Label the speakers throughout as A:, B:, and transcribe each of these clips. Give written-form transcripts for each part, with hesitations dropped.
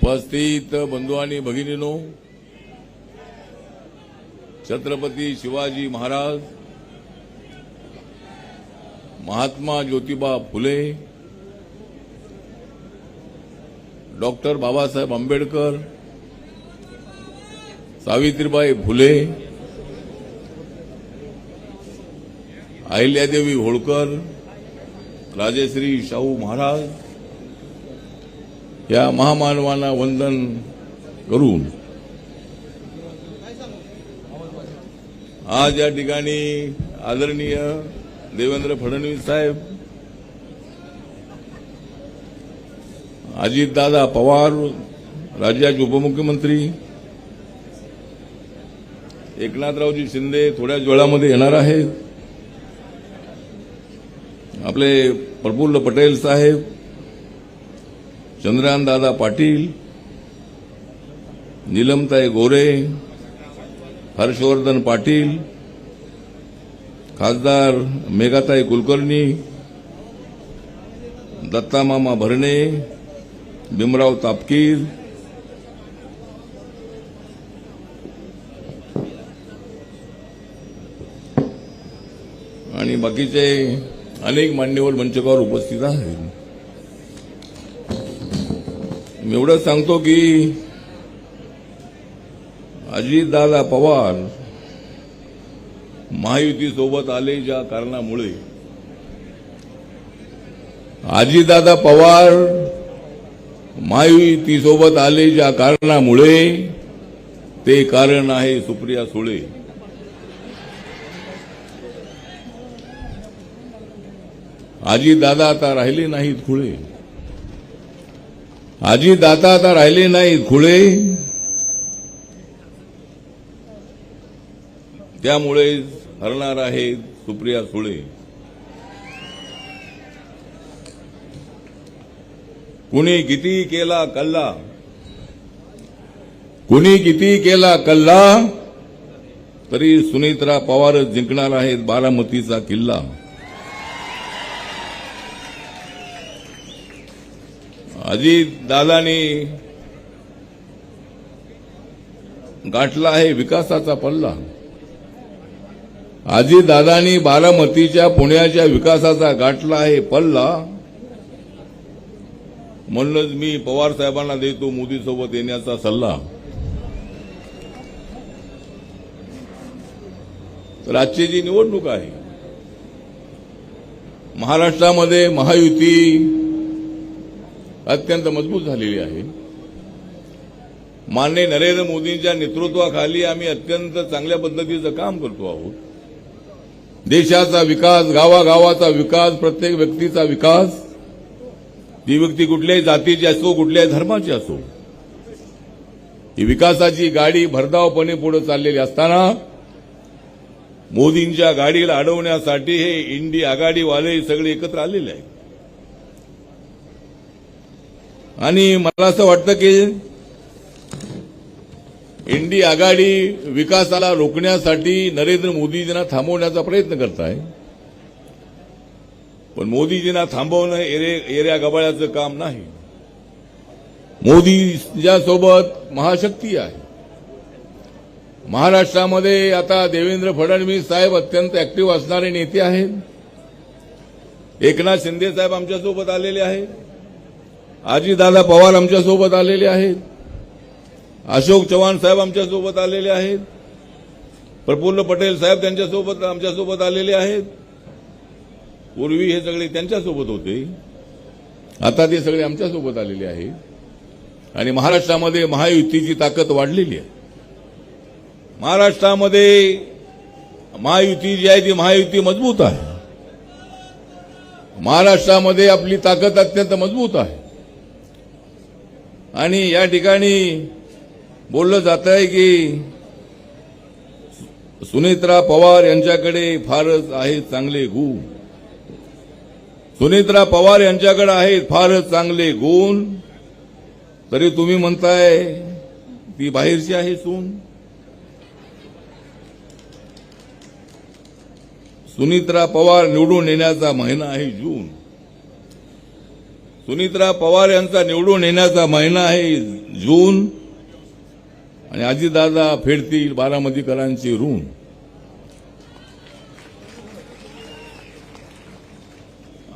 A: उपस्थित बंधू आणि भगिनींनो, छत्रपती शिवाजी महाराज, महात्मा ज्योतिबा फुले, डॉक्टर बाबासाहेब आंबेडकर, सावित्रीबाई फुले, अहिल्यादेवी होळकर, राजश्री शाहू महाराज या महामानवांना वंदन करून आज या ठिकाणी आदरणीय देवेंद्र फडणवीस साहेब, अजितदादा पवार राज्याचे उपमुख्यमंत्री, एकनाथरावजी शिंदे थोड्याच वेळामध्ये येणार आहेत, आपले प्रफुल्ल पटेल साहेब, चंद्रकांतदादा पाटील, नीलमताई गोरे, हर्षवर्धन पाटील, खासदार मेघाताई कुलकर्णी, दत्तामामा भरणे, भीमराव तापकीर, आणि बाकीचे अनेक मान्यवर मंचकावर उपस्थित आहेत. मी एवढं सांगतो की अजितदादा पवार महायुतीसोबत आले ज्या कारणामुळे, अजितदादा पवार महायुतीसोबत आले ज्या कारणामुळे ते कारण आहे सुप्रिया सुळे. अजितदादा आता राहिले नाहीत खुळे, अजितदादा आता राहिले नाहीत खुळे, त्यामुळे हरणार आहेत सुप्रिया सुळे. कुणी किती केला कल्ला, कुणी किती केला कल्ला, तरी सुनेत्रा पवारच जिंकणार आहेत बारामतीचा किल्ला. अजितदादांनी गाठला आहे विकासाचा पल्ला. अजितदादांनी बारामतीच्या पुण्याच्या विकासाचा गाठला आहे पल्ला. म्हणूनच मी पवार साहेबांना देतो मोदी सोबत येण्याचा सल्ला. तर आजची जी निवडणूक आहे, महाराष्ट्रामध्ये महायुती अत्यंत मजबूत झालेली आहे. माननीय नरेंद्र मोदींच्या नेतृत्वाखाली आम्ही अत्यंत चांगल्या पद्धतीचं काम करतो आहोत. देशाचा विकास, गावागावाचा विकास, प्रत्येक व्यक्तीचा विकास, ती व्यक्ती कुठल्याही जातीची असो, कुठल्याही धर्माची असो, ही विकासाची गाडी भरधावपणे पुढे चाललेली असताना मोदींच्या गाडीला अडवण्यासाठी हे इंडी आघाडीवाले सगळे एकत्र आलेले आहेत. आणि मला असं वाटतं की इंडी आघाडी विकासाला रोखण्यासाठी नरेंद्र मोदीजींना थांबवण्याचा प्रयत्न करत आहे. पण मोदीजींना थांबवणं एऱ्या गबाळ्याचं काम नाही. मोदींच्यासोबत महाशक्ती आहे. महाराष्ट्रामध्ये आता देवेंद्र फडणवीस साहेब अत्यंत ऍक्टिव्ह असणारे नेते आहेत. एकनाथ शिंदे साहेब आमच्यासोबत आलेले आहेत. अजितदादा पवार आमच्यासोबत आलेले आहेत. अशोक चव्हाण साहेब आमच्यासोबत आलेले आहेत. प्रफुल्ल पटेल साहेब आमच्यासोबत आलेले आहेत. पूर्वी हे सगळे त्यांच्यासोबत होते, आता ते सगळे आमच्यासोबत आलेले आहेत. आणि महाराष्ट्रामध्ये महायुतीची ताकद वाढलेली आहे. महाराष्ट्रामध्ये महायुती जी आहे ती महायुती मजबूत आहे. महाराष्ट्रामध्ये आपली ताकद अत्यंत मजबूत आहे. आणि या ठिकाणी बोललं जात आहे की सुनेत्रा पवार यांच्याकडे फारच आहेत चांगले गुण. सुनेत्रा पवार यांच्याकडे आहेत फारच चांगले गुण, तरी तुम्ही म्हणताय ती बाहेरची आहे सून. सुनेत्रा पवार निवडून येण्याचा महिना आहे जून. सुनेत्रा पवार यांचा निवडून येण्याचा महिना आहे जून आणि अजितदादा फेडतील बारामतीकरांची ऋण.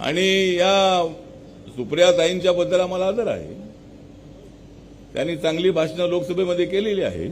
A: आणि या सुप्रियाताईंच्या बद्दल आम्हाला आदर आहे. त्यांनी चांगली भाषणं लोकसभेमध्ये केलेली आहे.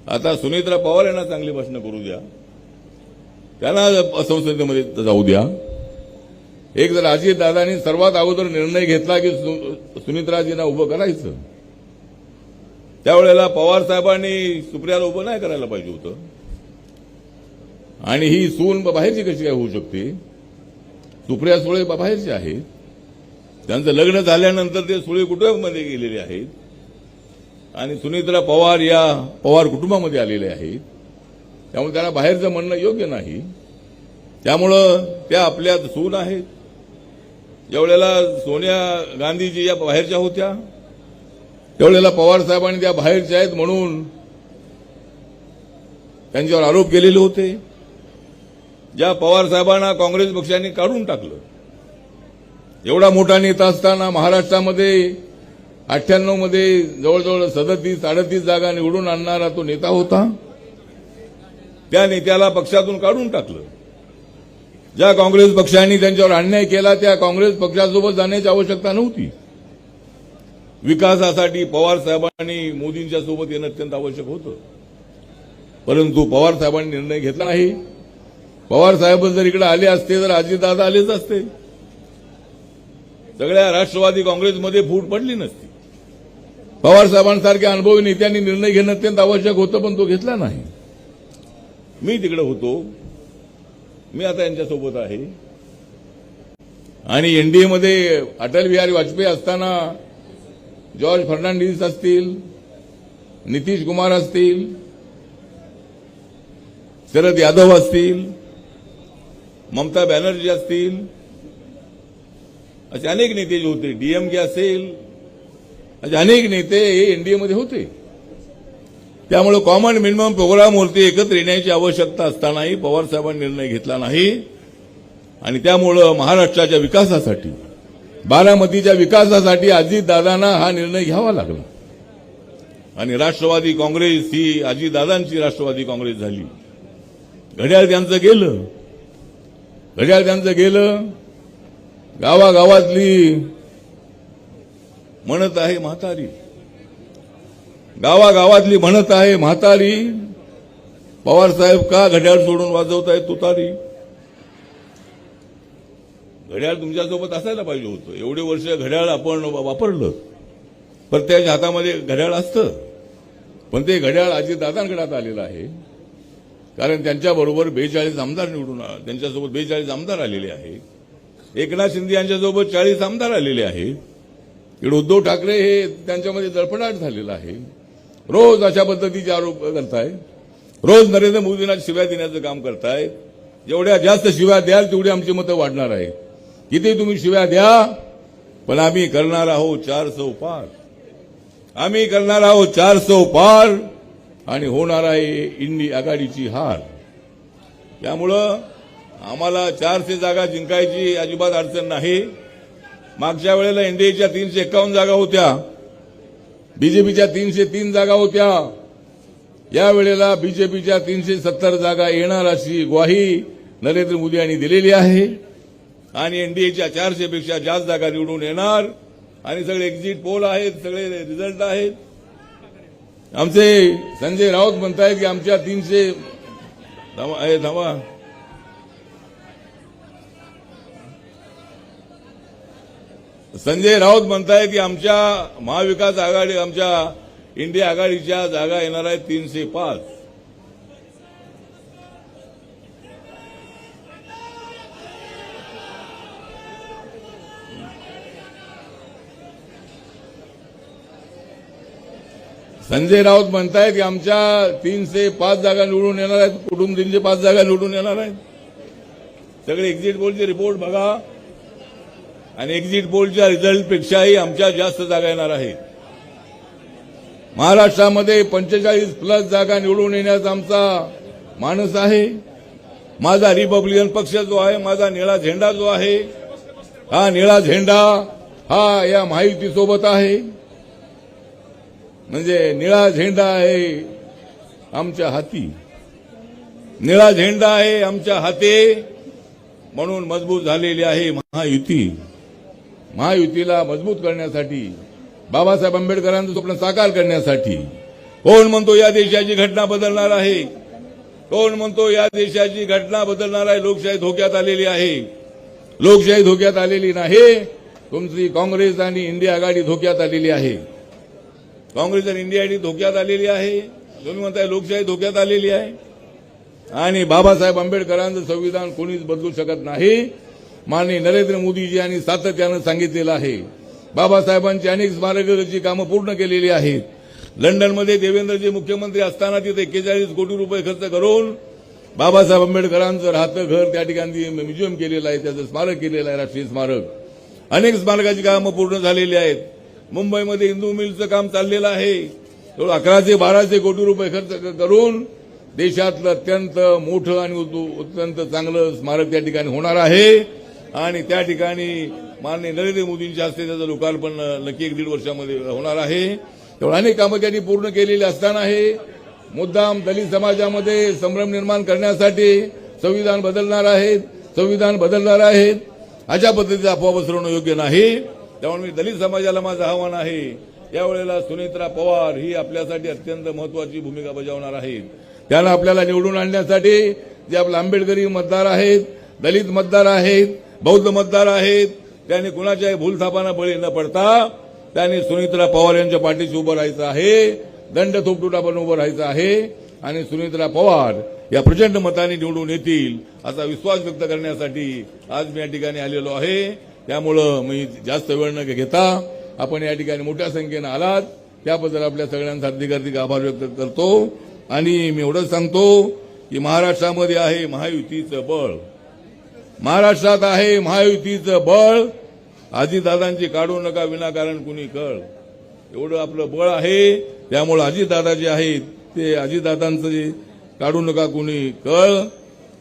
A: आता सुनेत्रा पवार यांना चांगली भाषणं करू द्या, त्यांना संसदेमध्ये जाऊ द्या. एक जर अजितदादांनी सर्वात अगोदर निर्णय घेतला की सुनित्राजींना उभं करायचं, त्यावेळेला पवार साहेबांनी सुप्रियाला उभं नाही करायला पाहिजे होतं. आणि ही सून बाहेरची कशी काय होऊ शकते? सुप्रिया सुळे बाहेरचे आहेत. त्यांचं लग्न झाल्यानंतर ते सुळे कुटुंबामध्ये गेलेले आहेत आणि सुनित्रा पवार या पवार कुटुंबामध्ये आलेले आहेत. त्यामुळे त्यांना बाहेरचं म्हणणं योग्य नाही. त्यामुळं त्या आपल्या सून आहेत. ज्यावेळेला सोनिया गांधीजी या बाहेरच्या होत्या, त्यावेळेला पवार साहेबांनी त्या बाहेरच्या आहेत म्हणून त्यांच्यावर आरोप केलेले होते. ज्या पवार साहेबांना काँग्रेस पक्षाने काढून टाकलं, एवढा मोठा नेता असताना महाराष्ट्रामध्ये 98 मध्ये जवळजवळ 37-38 जागा निवडून आणणारा तो नेता होता. त्या नेत्याला पक्षातून काढून टाकलं. ज्या काँग्रेस पक्षाने त्यांच्यावर अन्याय केला त्या काँग्रेस पक्षासोबत जाण्याची आवश्यकता नव्हती. विकासासाठी पवार साहेबांनी मोदींच्या सोबत येणं अत्यंत आवश्यक होतं. परंतु पवार साहेबांनी निर्णय घेतला नाही. पवार साहेब जर इकडे आले असते तर अजितदादा आलेच असते. सगळ्या राष्ट्रवादी काँग्रेसमध्ये फूट पडली नसती. पवार साहेबांसारख्या अनुभवी नेत्यांनी निर्णय घेणं अत्यंत आवश्यक होतं, पण तो घेतला नाही. मी तिकडे होतो, मी आता यांच्यासोबत आहे. आणि एनडीएमध्ये अटल बिहारी वाजपेयी असताना जॉर्ज फर्नांडिस असतील, नितीश कुमार असतील, शरद यादव असतील, ममता बॅनर्जी असतील, असे अनेक नेते जे होते, डीएमके असेल, असे अनेक नेते हे एनडीएमध्ये होते. त्यामुळे कॉमन मिनिमम प्रोग्रामवरती एकत्र येण्याची आवश्यकता असतानाही पवार साहेबांनी निर्णय घेतला नाही. आणि त्यामुळे महाराष्ट्राच्या विकासासाठी, बारामतीच्या विकासासाठी अजितदादांना हा निर्णय घ्यावा लागला. आणि राष्ट्रवादी काँग्रेस ही अजितदादांची राष्ट्रवादी काँग्रेस झाली. घड्याळ त्यांचं गेलं, घड्याळ त्यांचं गेलं. गावागावातली म्हणत आहे म्हातारी, गावागावातली म्हणत आहे म्हातारी, पवार साहेब का घड्याळ सोडून वाजवताय तुतारी? घड्याळ तुमच्यासोबत असायला पाहिजे होतं. एवढे वर्ष घड्याळ आपण वापरलं, प्रत्येकाच्या हातामध्ये घड्याळ असतं, पण ते घड्याळ अजितदादांकडे आता आलेलं आहे. कारण त्यांच्याबरोबर 42 आमदार निवडून, त्यांच्यासोबत 42 आमदार आलेले आहेत. एकनाथ शिंदे यांच्यासोबत 40 आमदार आलेले आहेत. इकडे उद्धव ठाकरे हे त्यांच्यामध्ये दडपडाट झालेला आहे. रोज अशा पद्धतीचे आरोप करताय, रोज नरेंद्र मोदींना शिव्या देण्याचं काम करताय. जेवढ्या जास्त शिव्या द्याल तेवढी आमची मतं वाढणार आहे. किती तुम्ही शिव्या द्या, पण आम्ही करणार आहोत 400 पार. आम्ही करणार आहोत 400 पार आणि होणार आहे इंडी आघाडीची हार. त्यामुळं आम्हाला 400 जागा जिंकायची अजिबात अडचण नाही. मागच्या वेळेला एनडीएच्या 351 जागा होत्या, बीजेपीच्या 303 जागा होत्या. यावेळेला बीजेपीच्या 370 जागा येणार अशी ग्वाही नरेंद्र मोदी यांनी दिलेली आहे. आणि एनडीएच्या 400 पेक्षा जास्त जागा निवडून येणार. आणि सगळे एक्झिट पोल आहेत, सगळे रिझल्ट आहेत. आमचे संजय राऊत म्हणतायत की आमच्या 300 थांबा संजय राऊत म्हणतायत की आमच्या महाविकास आघाडी, आमच्या इंडिया आघाडीच्या जागा येणार आहेत 305. संजय राऊत म्हणतायत की आमच्या 305 जागा निवडून येणार आहेत. कुठून 305 जागा निवडून येणार आहेत? सगळे एक्झिट पोलचे रिपोर्ट बघा आणि एक्झिट पोलच्या रिझल्टपेक्षाही आमच्या जास्त जागा येणार आहेत. महाराष्ट्रामध्ये 45+ जागा निवडून येण्याचा आमचा मानस आहे. माझा रिपब्लिकन पक्ष जो आहे, माझा निळा झेंडा जो आहे, हा निळा झेंडा हा या महायुतीसोबत आहे. म्हणजे निळा झेंडा आहे आमच्या हाती, निळा झेंडा आहे आमच्या हाती, म्हणून मजबूत झालेली आहे महायुती. महायुतीला मजबूत करण्यासाठी, बाबासाहेब आंबेडकरांचं स्वप्न साकार करण्यासाठी कोण म्हणतो या देशाची घटना बदलणार आहे, कोण म्हणतो या देशाची घटना बदलणार आहे. लोकशाही धोक्यात आलेली आहे. लोकशाही धोक्यात आलेली नाही. तुमची काँग्रेस आणि इंडिया आघाडी धोक्यात आलेली आहे. काँग्रेस आणि इंडिया आघाडी धोक्यात आलेली आहे. तुम्ही म्हणताय लोकशाही धोक्यात आलेली आहे. आणि बाबासाहेब आंबेडकरांचं संविधान कोणीच बदलू शकत नाही. माननीय नरेंद्र मोदीजी यांनी सातत्यानं सांगितलेलं आहे. बाबासाहेबांची अनेक स्मारकाची कामं पूर्ण केलेली आहेत. लंडनमध्ये देवेंद्रजी मुख्यमंत्री असताना तिथे 41 कोटी रुपये खर्च करून बाबासाहेब आंबेडकरांचं राहतं घर त्या ठिकाणी म्युझियम केलेलं आहे, त्याचं स्मारक केलेलं आहे, राष्ट्रीय स्मारक. अनेक स्मारकाची कामं पूर्ण झालेली आहेत. मुंबईमध्ये हिंदू मिलचं काम चाललेलं आहे. 1100-1200 कोटी रुपये खर्च करून देशातलं अत्यंत मोठं आणि अत्यंत चांगलं स्मारक त्या ठिकाणी होणार आहे. आणि त्या ठिकाणी माननीय नरेंद्र मोदींच्या हस्ते त्याचं लोकार्पण नक्की 1-1.5 वर्षामध्ये होणार आहे. तेवढं अनेक कामं त्यांनी पूर्ण केलेली असताना हे मुद्दाम दलित समाजामध्ये संभ्रम निर्माण करण्यासाठी संविधान बदलणार आहेत, संविधान बदलणार आहेत, अशा पद्धतीचा अफवा पसरवणं योग्य नाही. त्यामुळे मी दलित समाजाला माझं आव्हान आहे, यावेळेला सुनेत्रा पवार ही आपल्यासाठी अत्यंत महत्वाची भूमिका बजावणार आहेत. त्यांना आपल्याला निवडून आणण्यासाठी जे आपले आंबेडकरी मतदार आहेत, दलित मतदार आहेत, बौद्ध मतदार आहेत, त्यांनी कुणाच्याही भूलथापांना बळी न पडता त्यांनी सुनेत्रा पवार यांच्या पाठीशी उभं राहायचं आहे. दंड थोपटून आपण उभं राहायचं आहे. आणि सुनेत्रा पवार या प्रचंड मताने निवडून येतील असा विश्वास व्यक्त करण्यासाठी आज मी या ठिकाणी आलेलो आहे. त्यामुळं मी जास्त वेळ न घेता आपण या ठिकाणी मोठ्या संख्येनं आलात त्याबद्दल आपल्या सगळ्यांचा हार्दिक आभार व्यक्त करतो. आणि मी एवढंच सांगतो की महाराष्ट्रामध्ये आहे महायुतीचं बळ, महाराष्ट्रात आहे महायुतीचं बळ. अजितदादांची काढू नका विनाकारण कुणी कळ, एवढं आपलं बळ आहे. त्यामुळे अजितदादा जे आहेत ते अजितदादांचं जे काढू नका कुणी कळ.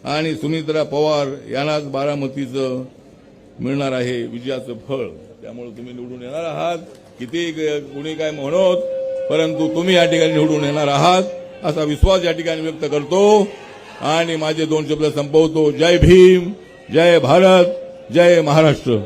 A: आणि सुनेत्रा पवार यांनाच बारामतीचं मिळणार आहे विजयाचं फळ. त्यामुळे तुम्ही निवडून येणार आहात, किती कुणी काय म्हणत, परंतु तुम्ही या ठिकाणी निवडून येणार आहात असा विश्वास या ठिकाणी व्यक्त करतो. आणि माझे 2 शब्द संपवतो. जय भीम, जय भारत, जय महाराष्ट्र.